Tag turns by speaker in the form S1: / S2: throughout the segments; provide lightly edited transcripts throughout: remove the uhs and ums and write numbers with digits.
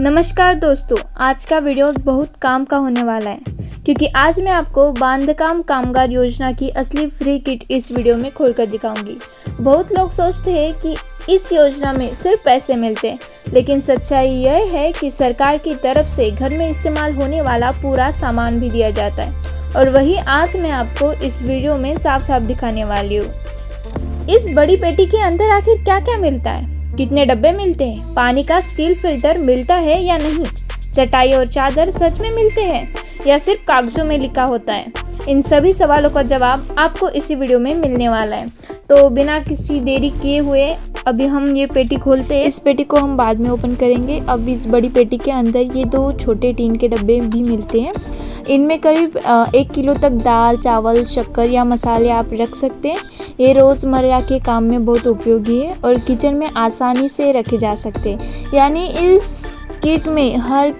S1: नमस्कार दोस्तों, आज का वीडियो बहुत काम का होने वाला है क्योंकि आज मैं आपको बांधकाम कामगार योजना की असली फ्री किट इस वीडियो में खोलकर दिखाऊंगी। बहुत लोग सोचते हैं कि इस योजना में सिर्फ पैसे मिलते हैं, लेकिन सच्चाई यह है कि सरकार की तरफ से घर में इस्तेमाल होने वाला पूरा सामान भी दिया जाता है और वही आज मैं आपको इस वीडियो में साफ साफ दिखाने वाली हूँ। इस बड़ी पेटी के अंदर आखिर क्या क्या मिलता है, कितने डब्बे मिलते हैं, पानी का स्टील फिल्टर मिलता है या नहीं, चटाई और चादर सच में मिलते हैं या सिर्फ कागजों में लिखा होता है। इन सभी सवालों का जवाब आपको इसी वीडियो में मिलने वाला है। तो बिना किसी देरी किए हुए अभी हम ये पेटी खोलते हैं। इस पेटी को हम बाद में ओपन करेंगे। अब इस बड़ी पेटी के अंदर ये दो छोटे टीन के डब्बे भी मिलते हैं। इनमें करीब 1 किलो तक दाल, चावल, शक्कर या मसाले आप रख सकते हैं। ये रोज़मर्रा के काम में बहुत उपयोगी है और किचन में आसानी से रखे जा सकते हैं। यानी इस किट में हर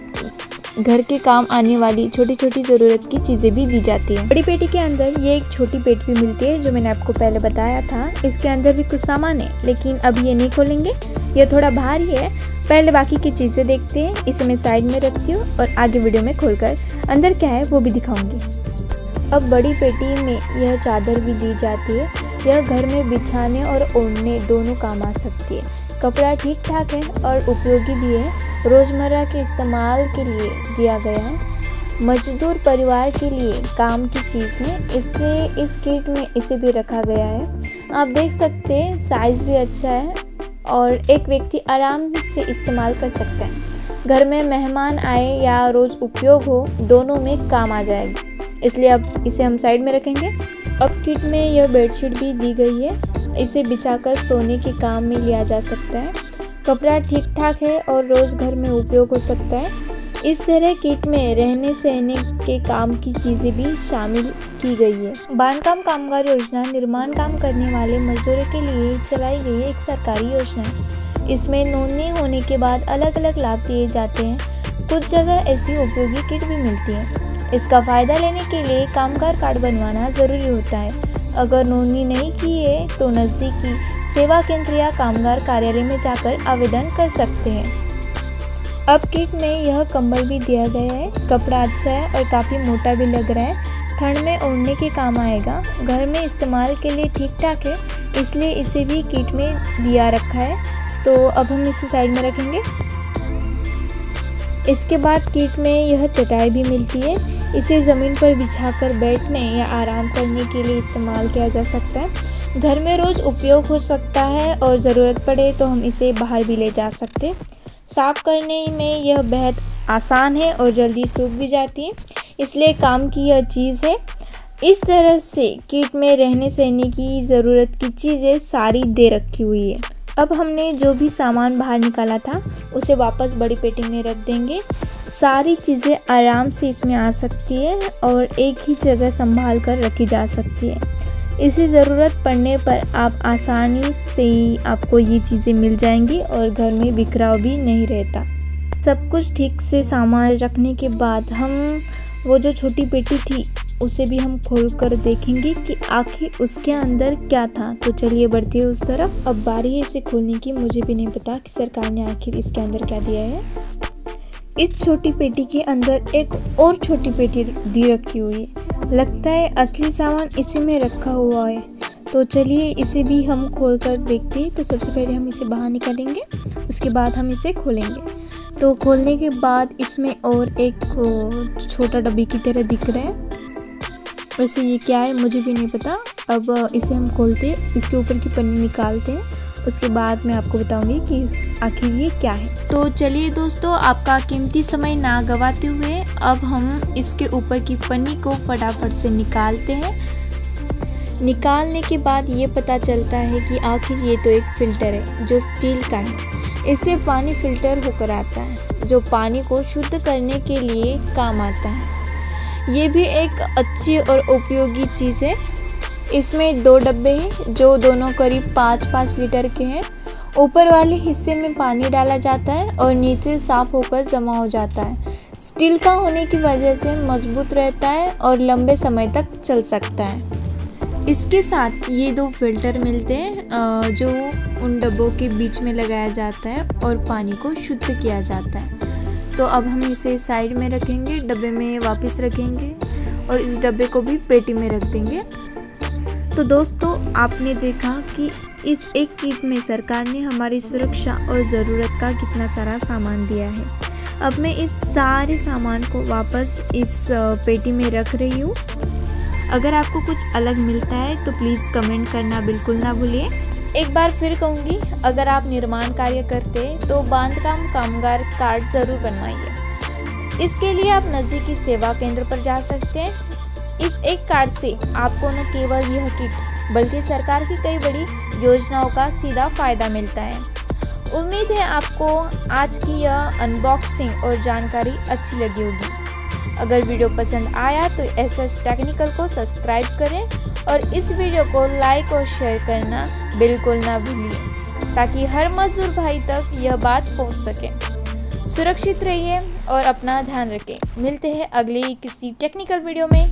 S1: घर के काम आने वाली छोटी छोटी ज़रूरत की चीज़ें भी दी जाती है। बड़ी पेटी के अंदर ये एक छोटी पेट भी मिलती है जो मैंने आपको पहले बताया था। इसके अंदर भी कुछ सामान है, लेकिन अब ये नहीं खोलेंगे, ये थोड़ा भारी है। पहले बाकी की चीज़ें देखते हैं। इसे मैं साइड में रखती हूँ और आगे वीडियो में खोलकर अंदर क्या है वो भी दिखाऊंगी। अब बड़ी पेटी में यह चादर भी दी जाती है। यह घर में बिछाने और ओढ़ने दोनों काम आ सकती है। कपड़ा ठीक ठाक है और उपयोगी भी है। रोज़मर्रा के इस्तेमाल के लिए दिया गया है। मजदूर परिवार के लिए काम की चीज़ है, इसलिए इस किट में इसे भी रखा गया है। आप देख सकते हैं साइज़ भी अच्छा है और एक व्यक्ति आराम से इस्तेमाल कर सकता है। घर में मेहमान आए या रोज़ उपयोग हो, दोनों में काम आ जाएगी, इसलिए अब इसे हम साइड में रखेंगे। अब किट में यह बेडशीट भी दी गई है। इसे बिछाकर सोने के काम में लिया जा सकता है। कपड़ा ठीक ठाक है और रोज़ घर में उपयोग हो सकता है। इस तरह किट में रहने सहने के काम की चीज़ें भी शामिल की गई है। बांधकाम कामगार योजना निर्माण काम करने वाले मजदूरों के लिए चलाई गई एक सरकारी योजना है। इसमें नोंदनी होने के बाद अलग अलग लाभ दिए जाते हैं। कुछ जगह ऐसी उपयोगी किट भी मिलती है। इसका फ़ायदा लेने के लिए कामगार कार्ड बनवाना ज़रूरी होता है। अगर नोंदनी नहीं की है तो नज़दीकी सेवा केंद्र या कामगार कार्यालय में जाकर आवेदन कर सकते हैं। अब किट में यह कंबल भी दिया गया है। कपड़ा अच्छा है और काफ़ी मोटा भी लग रहा है। ठंड में ओढ़ने के काम आएगा। घर में इस्तेमाल के लिए ठीक ठाक है, इसलिए इसे भी किट में दिया रखा है। तो अब हम इसे साइड में रखेंगे। इसके बाद किट में यह चटाई भी मिलती है। इसे ज़मीन पर बिछाकर बैठने या आराम करने के लिए इस्तेमाल किया जा सकता है। घर में रोज़ उपयोग हो सकता है और ज़रूरत पड़े तो हम इसे बाहर भी ले जा सकते हैं। साफ़ करने में यह बेहद आसान है और जल्दी सूख भी जाती है, इसलिए काम की यह चीज़ है। इस तरह से किट में रहने सहने की ज़रूरत की चीज़ें सारी दे रखी हुई है। अब हमने जो भी सामान बाहर निकाला था उसे वापस बड़ी पेटी में रख देंगे। सारी चीज़ें आराम से इसमें आ सकती है और एक ही जगह संभाल कर रखी जा सकती है। इसी ज़रूरत पड़ने पर आप आसानी से आपको ये चीज़ें मिल जाएंगी और घर में बिखराव भी नहीं रहता। सब कुछ ठीक से सामान रखने के बाद हम वो जो छोटी पेटी थी उसे भी हम खोल कर देखेंगे कि आखिर उसके अंदर क्या था। तो चलिए बढ़ते हैं उस तरफ। अब बारी है इसे खोलने की। मुझे भी नहीं पता कि सरकार ने आखिर इसके अंदर क्या दिया है। इस छोटी पेटी के अंदर एक और छोटी पेटी दी रखी हुई है। लगता है असली सामान इसी में रखा हुआ है। तो चलिए इसे भी हम खोल कर देखते हैं। तो सबसे पहले हम इसे बाहर निकालेंगे, उसके बाद हम इसे खोलेंगे। तो खोलने के बाद इसमें और एक छोटा डब्बी की तरह दिख रहा है। वैसे ये क्या है मुझे भी नहीं पता। अब इसे हम खोलते हैं, इसके ऊपर की पन्नी निकालते हैं, उसके बाद मैं आपको बताऊंगी कि आखिर ये क्या है। तो चलिए दोस्तों, आपका कीमती समय ना गवाते हुए अब हम इसके ऊपर की पन्नी को फटाफट से निकालते हैं। निकालने के बाद ये पता चलता है कि आखिर ये तो एक फ़िल्टर है जो स्टील का है। इससे पानी फ़िल्टर होकर आता है जो पानी को शुद्ध करने के लिए काम आता है। ये भी एक अच्छी और उपयोगी चीज़ है। इसमें 2 डब्बे हैं जो दोनों करीब 5-5 लीटर के हैं। ऊपर वाले हिस्से में पानी डाला जाता है और नीचे साफ होकर जमा हो जाता है। स्टील का होने की वजह से मजबूत रहता है और लंबे समय तक चल सकता है। इसके साथ ये 2 फिल्टर मिलते हैं जो उन डब्बों के बीच में लगाया जाता है और पानी को शुद्ध किया जाता है। तो अब हम इसे साइड में रखेंगे, डब्बे में वापस रखेंगे और इस डब्बे को भी पेटी में रख देंगे। तो दोस्तों, आपने देखा कि इस एक किट में सरकार ने हमारी सुरक्षा और ज़रूरत का कितना सारा सामान दिया है। अब मैं इस सारे सामान को वापस इस पेटी में रख रही हूँ। अगर आपको कुछ अलग मिलता है तो प्लीज़ कमेंट करना बिल्कुल ना भूलिए। एक बार फिर कहूँगी, अगर आप निर्माण कार्य करते तो बांधकाम कामगार कार्ड ज़रूर बनवाइए। इसके लिए आप नज़दीकी सेवा केंद्र पर जा सकते हैं। इस एक कार्ड से आपको न केवल यह किट बल्कि सरकार की कई बड़ी योजनाओं का सीधा फ़ायदा मिलता है। उम्मीद है आपको आज की यह अनबॉक्सिंग और जानकारी अच्छी लगी होगी। अगर वीडियो पसंद आया तो SS टेक्निकल को सब्सक्राइब करें और इस वीडियो को लाइक और शेयर करना बिल्कुल ना भूलिए, ताकि हर मजदूर भाई तक यह बात पहुंच सके। सुरक्षित रहिए और अपना ध्यान रखें। मिलते हैं अगली किसी टेक्निकल वीडियो में।